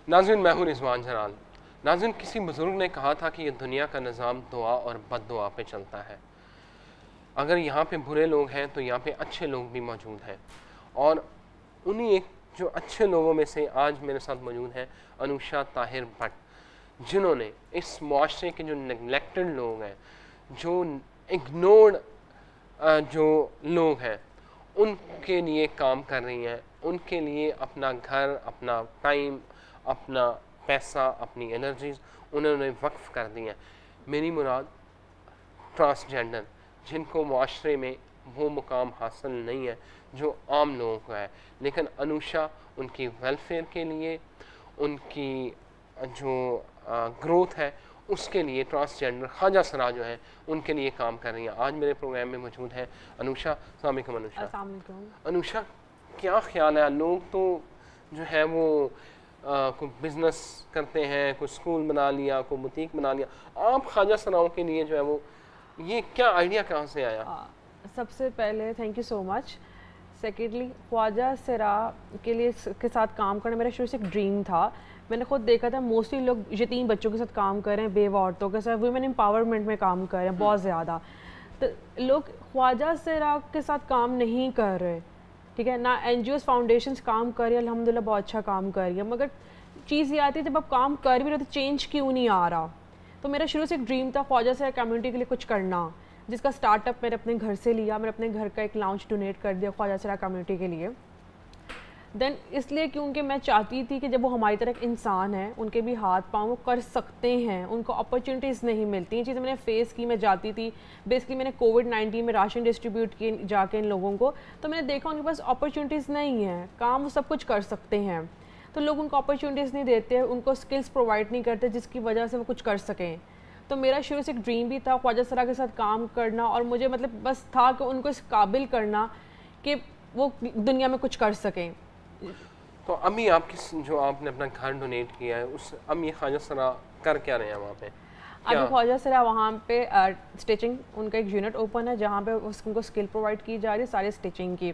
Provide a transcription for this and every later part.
नाज़रीन, मैं हूँ रिजवान जलाल। नाज़रीन, किसी बुज़ुर्ग ने कहा था कि ये दुनिया का निज़ाम दुआ और बद्दुआ पे चलता है। अगर यहाँ पे बुरे लोग हैं तो यहाँ पे अच्छे लोग भी मौजूद हैं, और उन्हीं एक जो अच्छे लोगों में से आज मेरे साथ मौजूद हैं अनुषा ताहिर भट्ट, जिन्होंने इस मुआशरे के जो नेगलेक्टेड लोग हैं, जो इग्नोर्ड जो लोग हैं, उनके लिए काम कर रही हैं, उनके लिए अपना घर, अपना टाइम, अपना पैसा, अपनी एनर्जीज उन्होंने वक्फ कर दी हैं। मेरी मुराद ट्रांसजेंडर, जिनको मुआशरे में वो मुकाम हासिल नहीं है जो आम लोगों को है, लेकिन अनुषा उनकी वेलफेयर के लिए, उनकी जो ग्रोथ है उसके लिए, ट्रांसजेंडर ख्वाजा सरा जो है उनके लिए काम कर रही हैं। आज मेरे प्रोग्राम में मौजूद है अनुषा। अस्सलाम वालेकुम अनुषा। अस्सलाम वालेकुम। अनुषा, क्या ख्याल है, लोग तो जो है वो कोई बिज़नेस करते हैं, कोई स्कूल बना लिया, कोई बुटीक बना लिया, आप ख्वाजा सराओं के लिए जो है वो ये क्या आइडिया कहाँ से आया? सबसे पहले thank you so much. Secondly, ख्वाजा सरा के लिए के साथ काम करना मेरा शुरू से एक ड्रीम था। मैंने खुद देखा था मोस्टली लोग यतीम बच्चों के साथ काम कर रहे हैं, बेवा औरतों के साथ, वुमेन एम्पावरमेंट में काम कर रहे हैं बहुत ज़्यादा। तो लोग ख्वाजा सरा के साथ काम नहीं कर रहे, ठीक है ना। NGOs फाउंडेशंस काम कर रही है, अल्हम्दुलिल्लाह बहुत अच्छा काम कर रही है, मगर चीज़ ये आती है जब आप काम कर भी रहे तो चेंज क्यों नहीं आ रहा। तो मेरा शुरू से एक ड्रीम था ख्वाजा सरा कम्युनिटी के लिए कुछ करना, जिसका स्टार्टअप मैंने अपने घर से लिया। मैंने अपने घर का एक लाउंज डोनेट कर दिया ख्वाजा सरा कम्युनिटी के लिए। देन इसलिए क्योंकि मैं चाहती थी कि जब वो हमारी तरह एक इंसान है, उनके भी हाथ पाँव वो कर सकते हैं, उनको अपॉर्चुनिटीज़ नहीं मिलती। ये चीज़ें मैंने फेस की। मैं जाती थी, बेसिकली मैंने कोविड-19 में राशन डिस्ट्रीब्यूट किए जाके इन लोगों को, तो मैंने देखा उनके पास अपॉर्चुनिटीज़ नहीं है, काम वो सब कुछ कर सकते हैं, तो लोग उनको अपॉर्चुनिटीज़ नहीं देते, उनको स्किल्स प्रोवाइड नहीं करते जिसकी वजह से वो कुछ कर सकें। तो मेरा शुरू से एक ड्रीम भी था ख्वाजा सरा के साथ काम करना, और मुझे मतलब बस था कि उनको इस काबिल करना कि वो दुनिया में कुछ कर सकें। तो अभी आपकी जो आपने अपना घर डोनेट किया है, उस अब ये ख्वाजा सरा कर क्या रहे हैं वहाँ पे? अभी ख्वाजा सरा वहाँ पे स्टिचिंग, उनका एक यूनिट ओपन है जहाँ पे उनको स्किल प्रोवाइड की जा रही है सारी स्टिचिंग की,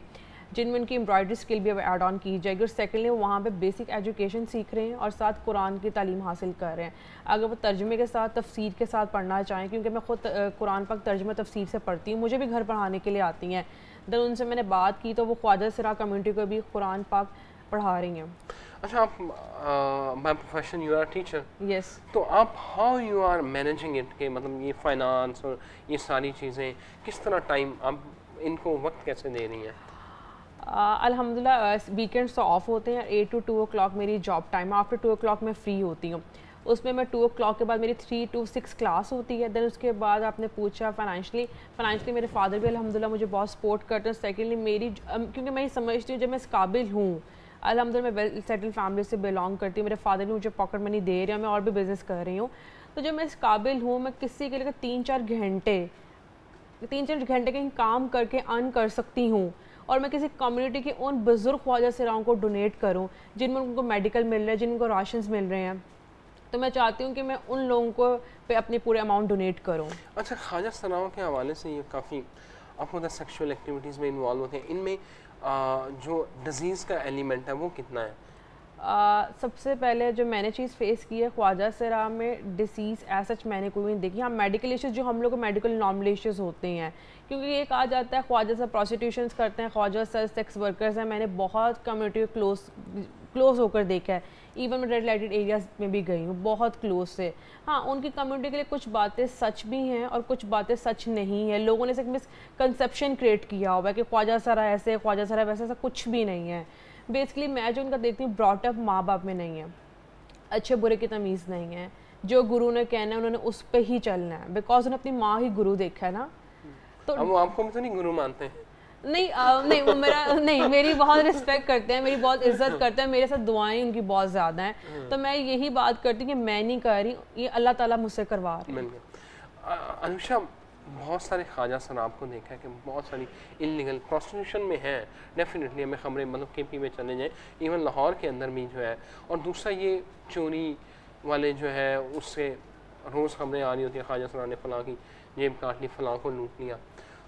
जिनमें उनकी एम्ब्रॉयडरी स्किल भी अब ऐड ऑन की जाएगी। और सेकेंडली वहाँ पे बेसिक एजुकेशन सीख रहे हैं और साथ कुरान की तालीम हासिल कर रहे हैं। अगर वो तर्जमे के साथ, तफसीर के साथ पढ़ना चाहें, क्योंकि मैं खुद कुरान पाक तर्जमा तफसीर से पढ़ती हूँ, मुझे भी घर पढ़ाने के लिए आती हैं, देन उनसे मैंने बात की तो वो ख्वाजा सरा कम्युनिटी को भी कुरान पाक पढ़ा रही हैं। अच्छा, आप by profession you are teacher. Yes. तो आप how you are managing it, के मतलब ये फाइनेंस और ये सारी चीज़ें किस तरह टाइम आप इनको वक्त कैसे दे रही हैं? अल्हम्दुलिल्लाह वीकेंड्स तो ऑफ होते हैं। 8 to 2 o'clock मेरी जॉब टाइम, आफ्टर 2 o'clock मैं फ्री होती हूँ। उसमें मैं 2 o'clock के बाद मेरी 3 to 6 क्लास होती है। देन उसके बाद आपने पूछा फाइनेंशली मेरे फादर भी अल्हम्दुलिल्लाह मुझे बहुत सपोर्ट करते हैं। सेकेंडली मेरी क्योंकि मैं ये समझती हूँ जब मैं इस काबिल हूँ, अल्हम्दुलिल्लाह मैं वेल सेटल फैमिली से बिलोंग करती हूँ, मेरे फादर भी मुझे पॉकेट मनी दे रहे हैं, मैं और भी बिज़नेस कर रही हूँ, तो जब मैं इस काबिल हूँ मैं किसी के लिए 3-4 घंटे कहीं काम करके अर्न कर सकती हूँ, और मैं किसी कम्युनिटी के उन बुज़ुर्ग ख्वाजा सराओं को डोनेट करूँ जिनमें उनको मेडिकल मिल रहा है, जिनको राशंस मिल रहे हैं, तो मैं चाहती हूँ कि मैं उन लोगों को पे अपने पूरे अमाउंट डोनेट करूँ। अच्छा, ख्वाजा सराओं के हवाले से ये काफ़ी आपको पता सेक्शुअल एक्टिविटीज़ में इन्वॉल्व होते हैं, इनमें जो डिजीज़ का एलिमेंट है वो कितना है? सबसे पहले जो मैंने चीज़ फेस की है ख्वाजा सरा में, डिसीज़ ऐसा मैंने कोई नहीं देखी। हाँ, मेडिकल इश्यूज़ जो हम लोग को मेडिकल नॉर्मल इश्यूज़ होते हैं, क्योंकि ये कहा जाता है ख्वाजा सर प्रोस्टिट्यूशंस करते हैं, ख्वाजा सर सेक्स वर्कर्स हैं। मैंने बहुत कम्युनिटी क्लोज होकर देखा है, इवन मैं रेड लाइटेड एरियाज़ में भी गई हूँ बहुत क्लोज से। हाँ, उनकी कम्युनिटी के लिए कुछ बातें सच भी हैं और कुछ बातें सच नहीं है। लोगों ने एक मिसकंसेप्शन क्रिएट किया हुआ है कि ख्वाजा सरा ऐसे, ख्वाजा सरा वैसे, ऐसा कुछ भी नहीं है। बेसिकली मैं जो उनका देखती हूँ, ब्रॉट अप माँ बाप में नहीं है, अच्छे बुरे की तमीज़ नहीं है, जो गुरु ने कहना है उन्होंने उस पर ही चलना है, बिकॉज उन्होंने अपनी माँ ही गुरु देखा है ना। तो अब वो आपको तो नहीं गुरु मानते हैं? नहीं वो मेरी बहुत रिस्पेक्ट करते हैं, मेरी बहुत इज्जत करते हैं, मेरे साथ दुआएं उनकी बहुत ज़्यादा हैं। तो मैं यही बात करती हूँ कि मैं नहीं कर रही, ये अल्लाह ताला मुझसे करवा रहे हैं। अनुषा, बहुत सारे ख्वाजा सर आपको देखा है कि बहुत सारी इलीगल प्रोस्टिट्यूशन में हैं, डेफिनेटली हमें खबरें मतलब KP में चले जाएँ, इवन लाहौर के अंदर भी जो है, और दूसरा ये चोरी वाले जो है उससे रोज़ खबरें आ रही होती है, ख्वाजा सर ने फ़लाँ की जेब काट ली, फ़लाँ को लूट लिया।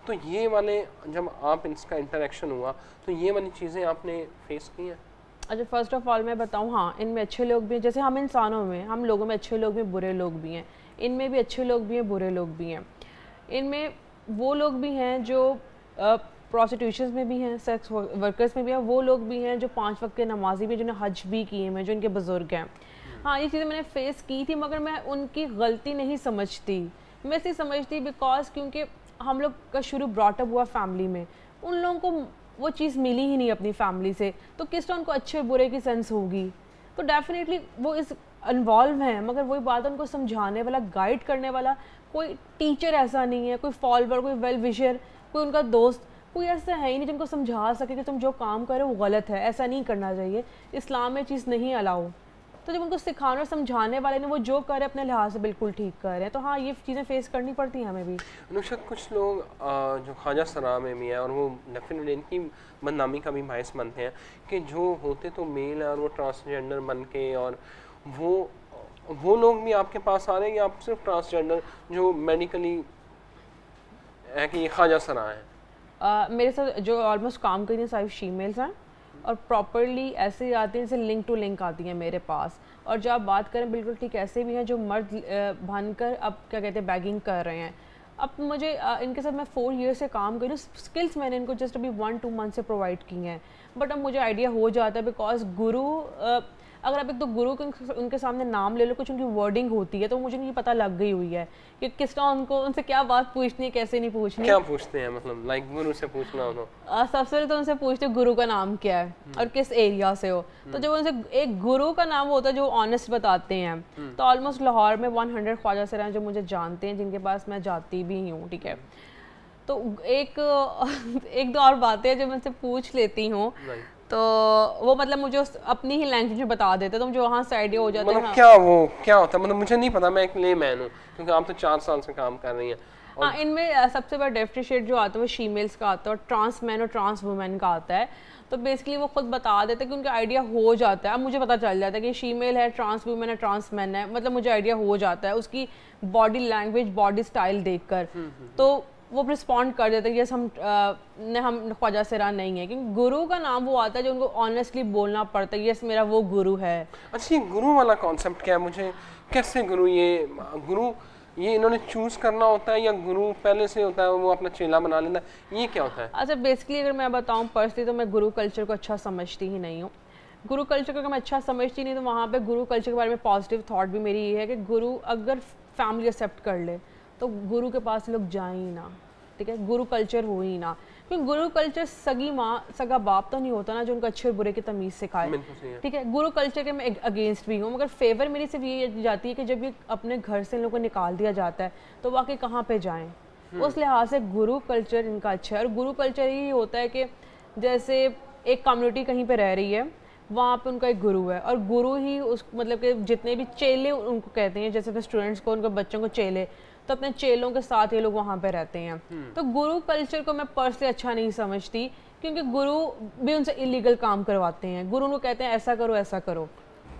तो ये वाले जब आप इसका इंटरेक्शन हुआ तो ये वाली चीज़ें आपने फेस की हैं? अच्छा, फर्स्ट ऑफ ऑल मैं बताऊँ, हाँ इनमें अच्छे लोग भी हैं, जैसे हम इंसानों में, हम लोगों में अच्छे लोग भी बुरे लोग भी हैं, इनमें भी अच्छे लोग भी हैं बुरे लोग भी हैं। इनमें वो लोग भी हैं जो प्रोस्टिट्यूशन में भी हैं, सेक्स वर्कर्स में भी हैं, वो लोग भी हैं जो 5 वक्त के नमाजी भी, जिन्हें हज भी किए हैं, जो इनके बुज़ुर्ग हैं। हाँ, ये चीज़ें मैंने फ़ेस की थी, मगर मैं उनकी गलती नहीं समझती। मैं इसलिए समझती बिकॉज क्योंकि हम लोग का शुरू ब्रॉटअप हुआ फैमिली में, उन लोगों को वो चीज़ मिली ही नहीं अपनी फैमिली से, तो किस तरह उनको अच्छे बुरे की सेंस होगी। तो डेफिनेटली वो इस इन्वॉल्व हैं, मगर वही बात है, उनको समझाने वाला, गाइड करने वाला कोई टीचर ऐसा नहीं है, कोई फॉलोअर, कोई वेल विशर, कोई उनका दोस्त, कोई ऐसा है ही नहीं जिनको समझा सके कि तुम जो काम कर रहे हो वो गलत है, ऐसा नहीं करना चाहिए, इस्लाम में चीज़ नहीं अलाउ। तो जब उनको सिखाने और समझाने वाले ने वो जो कर रहे हैं अपने लिहाज से बिल्कुल ठीक कर रहे हैं, तो हाँ ये चीज़ें फेस करनी पड़ती हैं हमें भी। अनुषा, कुछ लोग जो ख्वाजा सरा में भी है, और वो डेफिनेटली इनकी बदनामी का भी बायस बनते हैं कि जो होते तो मेल है और वो ट्रांसजेंडर बन के, और वो लोग भी आपके पास आ रहे हैं, या आप सिर्फ ट्रांसजेंडर जो मेडिकली है कि ये ख्वाजा सरा है? मेरे साथ जो ऑलमोस्ट काम कर रही हैं सारी फीमेल्स हैं, और प्रॉपरली ऐसे आती हैं, जैसे लिंक टू लिंक आती हैं मेरे पास। और जो आप बात करें बिल्कुल ठीक ऐसे भी हैं जो मर्द बनकर अब क्या कहते हैं बैगिंग कर रहे हैं। अब मुझे इनके साथ मैं 4 ईयर से काम कर रही हूँ, स्किल्स मैंने इनको जस्ट अभी 1-2 मंथ से प्रोवाइड की हैं, बट अब मुझे आइडिया हो जाता है बिकॉज गुरु अगर आप एक तो गुरु के उनके सामने नाम ले लो, कुछ उनकी वर्डिंग होती है, तो मुझे नहीं पता लग गई हुई है कि किस तरह उनको उनसे क्या बात पूछनी है, कैसे नहीं पूछनी। क्या पूछते हैं, मतलब लाइक गुरु से पूछना हो तो? सबसे पहले तो उनसे पूछते गुरु का नाम क्या है और किस एरिया से हो। तो जब उनसे एक गुरु का नाम होता है जो ऑनेस्ट बताते हैं, तो ऑलमोस्ट लाहौर में 100 ख्वाजा सर हैं जो मुझे जानते हैं, जिनके पास मैं जाती भी हूँ, ठीक है। तो एक दो और बातें जो मैं उनसे पूछ लेती हूँ, तो वो मतलब मुझे अपनी ही लैंग्वेज में बता देते, तो मुझे वहाँ से आइडिया हो जाता है। मतलब क्या होता है, मतलब मुझे नहीं पता, मैं एक लेमैन हूँ, क्योंकि आप तो 4 साल से काम कर रही हैं। हाँ, इनमें सबसे बड़ा डिफरेंशिएट जो आता है वो फीमेल्स का आता है, और ट्रांस मैन और ट्रांस वुमेन का आता है। तो बेसिकली वो खुद बता देते हैं कि उनका आइडिया हो जाता है। अब मुझे पता चल जाता है कि फीमेल है, ट्रांस वुमेन है, ट्रांस मैन है, मतलब मुझे आइडिया हो जाता है उसकी बॉडी लैंग्वेज, बॉडी स्टाइल देखकर। तो वो रिस्पॉन्ड कर देते हैं, यस हम ख्वाजा सरा नहीं है, क्योंकि गुरु का नाम वो आता है जो उनको ऑनेस्टली बोलना पड़ता है, यस मेरा वो गुरु है। अच्छा, ये गुरु वाला कॉन्सेप्ट क्या है? मुझे कैसे गुरु ये इन्होंने चूज करना होता है, या गुरु पहले से होता है, वो अपना चेला बना लेता है, ये क्या होता है? अच्छा, बेसिकली अगर मैं बताऊं पर्सनली, तो मैं गुरु कल्चर को अच्छा समझती ही नहीं हूँ। गुरु कल्चर को अगर मैं अच्छा समझती नहीं, तो वहाँ पे गुरु कल्चर के बारे में पॉजिटिव थॉट भी मेरी ये है कि गुरु अगर फैमिली एक्सेप्ट कर ले तो गुरु के पास लोग जाए ही ना, ठीक है, गुरु कल्चर हो ही ना। क्योंकि गुरु कल्चर सगी माँ सगा बाप तो नहीं होता ना जो उनको अच्छे और बुरे की तमीज़ सिखाए, ठीक है। गुरु कल्चर के मैं अगेंस्ट भी हूँ, मगर फेवर मेरी सिर्फ ये जाती है कि जब ये अपने घर से इन लोगों को निकाल दिया जाता है तो वाकई कहाँ पे जाएं। उस लिहाज से गुरु कल्चर इनका अच्छा है। और गुरु कल्चर ही होता है कि जैसे एक कम्युनिटी कहीं पर रह रही है, वहाँ पे उनका एक गुरु है, और गुरु ही उस मतलब कि जितने भी चेले उनको कहते हैं, जैसे अपने स्टूडेंट्स को, उनके बच्चों को चेले, तो अपने चेलों के साथ ये लोग वहाँ पे रहते हैं। तो गुरु कल्चर को मैं पर्सनली अच्छा नहीं समझती, क्योंकि गुरु भी उनसे इलीगल काम करवाते हैं। गुरु को कहते हैं ऐसा करो ऐसा करो,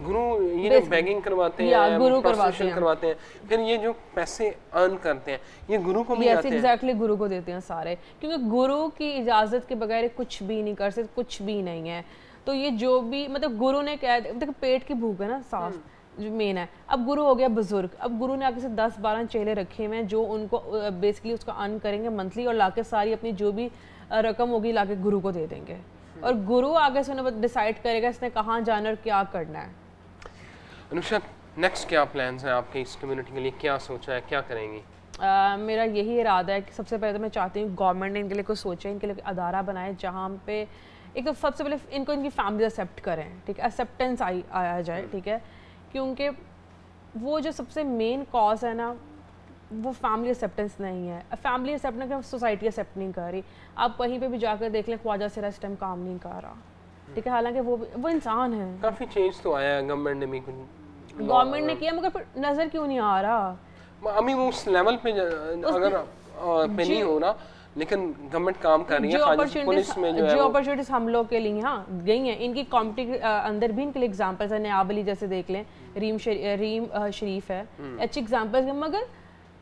गुरु ये बैगिंग करवाते हैं, गुरु करवाते हैं, फिर ये जो पैसे अर्न करते हैं ये गुरु को भी आते हैं। एग्जैक्टली गुरु को देते हैं सारे, क्योंकि गुरु की इजाज़त के बगैर कुछ भी नहीं कर सकते, कुछ भी नहीं है। तो ये जो भी मतलब गुरु ने कह, देखो पेट की भूख है ना साफ जो मेन है। अब गुरु हो गया बुजुर्ग, अब गुरु ने आगे से 10-12 चेले रखे हुए हैं जो उनको बेसिकली उसका अर्न करेंगे मंथली, और लाके सारी अपनी जो भी रकम होगी लाके गुरु को दे देंगे, और गुरु आगे से उन्हें डिसाइड करेगा इसने कहाँ जाना और क्या करना है। अनुषा, नेक्स्ट क्या प्लान्स हैं आपके इस कम्युनिटी के लिए, क्या सोचा है, क्या करेंगी? मेरा यही इरादा है कि सबसे पहले तो मैं चाहती हूँ गवर्नमेंट ने इनके लिए कुछ सोचे, इनके लिए अदारा बनाए जहाँ पे एक तो सबसे पहले इनको इनकी फैमिली एक्सेप्ट करें, ठीक है, एक्सेप्टेंस आया जाए, ठीक है। क्योंकि वो जो सबसे मेन कॉज है ना, वो फैमिली एक्सेप्टेंस नहीं है। फैमिली एक्सेप्ट नहीं कर, सोसाइटी एक्सेप्ट नहीं कर रही। आप कहीं पे भी जाकर देख लें, ख्वाजा सरा इस टाइम काम नहीं कर रहा, ठीक है, हालांकि वो इंसान है। काफ़ी चेंज तो आया है, गवर्नमेंट ने भी गवर्नमेंट ने किया, मगर फिर नज़र क्यों नहीं आ रहा? अभी वो उस लेवल पे अगर पे नहीं हो रहा, लेकिन गवर्नमेंट काम कर रही है। पुलिस में जो अपॉर्चुनिटीज हम लोग के लिए हाँ गई हैं, इनकी कॉम्पिटी अंदर भी इनके लिए एग्जांपल्स है। नयाब अली जैसे देख लें, रीम शरीफ है, अच्छे एग्जांपल्स हैं, मगर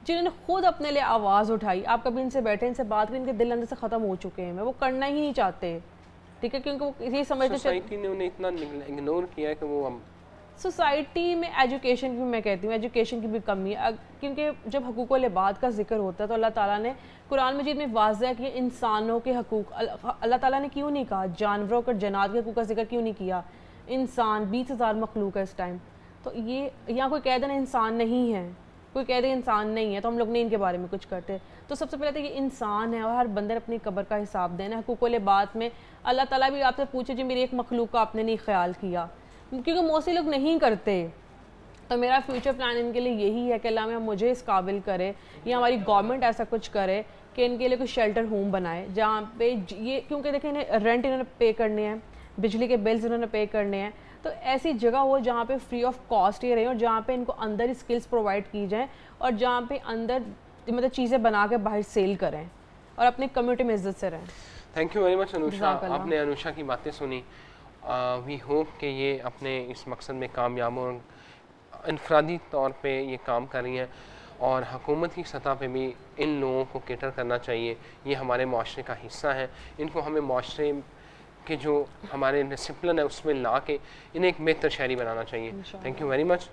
जिन्होंने खुद अपने लिए आवाज़ उठाई। आप कभी इनसे बैठे, इनसे बात करें, इनके दिल अंदर से ख़त्म हो चुके हैं, वो करना ही नहीं चाहते, ठीक है, क्योंकि वो ये समझते सोसाइटी ने उन्हें इतना इग्नोर किया है कि वो हम सोसाइटी में एजुकेशन की, मैं कहती हूँ एजुकेशन की भी कमी है, क्योंकि जब हकूक़ुल इबाद का जिक्र होता है तो अल्लाह ताला ने कुरान मजीद में वाज़ह किया इंसानों के हकूक़, अल्लाह ताला ने क्यों नहीं कहा जानवरों और जन्नात के हकूक़ का जिक्र क्यों नहीं किया? इंसान 20,000 मखलूक है इस टाइम, तो ये यहाँ कोई कह देना इंसान नहीं है, कोई कह दे इंसान नहीं है तो हम लोग नहीं इनके बारे में कुछ करते। तो सबसे पहले तो ये इंसान है और हर बंदे ने अपनी कब्र का हिसाब देना है। हकूक़ुल इबाद में अल्लाह ताला भी आपसे पूछे जी मेरी एक मखलूक का आपने नहीं ख्याल किया, क्योंकि मोस्टली लोग नहीं करते। तो मेरा फ्यूचर प्लान इनके लिए यही है कि अल्लाह में मुझे इस काबिल करे या हमारी गवर्नमेंट ऐसा कुछ करे कि इनके लिए कुछ शेल्टर होम बनाए जहाँ पे ये, क्योंकि देखें इन्हें रेंट इन्होंने पे करने हैं, बिजली के बिल्स इन्होंने पे करने हैं, तो ऐसी जगह हो जहाँ पे फ्री ऑफ कॉस्ट ये रहे और जहाँ पे इनको अंदर स्किल्स प्रोवाइड की जाएँ और जहाँ पे अंदर मतलब चीज़ें बना के बाहर सेल करें और अपनी कम्युनिटी में इज्जत से रहें। Thank you very much Anusha, आपने अनुषा की बातें सुनी। वी होप कि ये अपने इस मकसद में कामयाब और इनफरादी तौर पे ये काम कर रही हैं और हुकूमत की सतह पे भी इन लोगों को कैटर करना चाहिए। ये हमारे माशरे का हिस्सा है, इनको हमें माशरे के जो हमारे डिसिप्लिन है उसमें ला के इन्हें एक बेहतर शहरी बनाना चाहिए। Thank you very much.